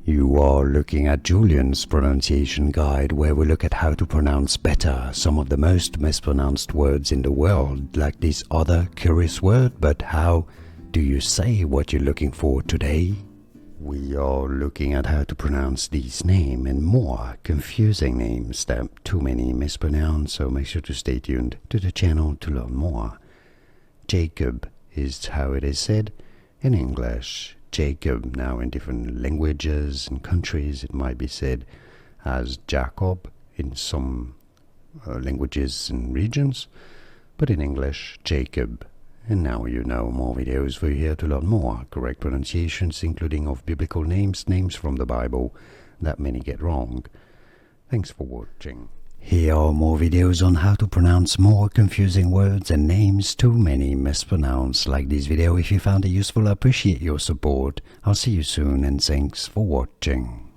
You are looking at Julian's pronunciation guide, where we look at how to pronounce better some of the most mispronounced words in the world, like this other curious word. But how do you say what you're looking for today? We are looking at how to pronounce these names and more confusing names that too many mispronounce, so make sure to stay tuned to the channel to learn more. Jacob is how it is said in English. Jacob. Now in different languages and countries it might be said as Jacob in some languages and regions, but in English, Jacob. And now you know more videos for you here to learn more correct pronunciations, including of biblical names, names from the Bible that many get wrong. Thanks for watching. Here are more videos on how to pronounce more confusing words and names too many mispronounce. Like this video if you found it useful. I appreciate your support. I'll see you soon and thanks for watching.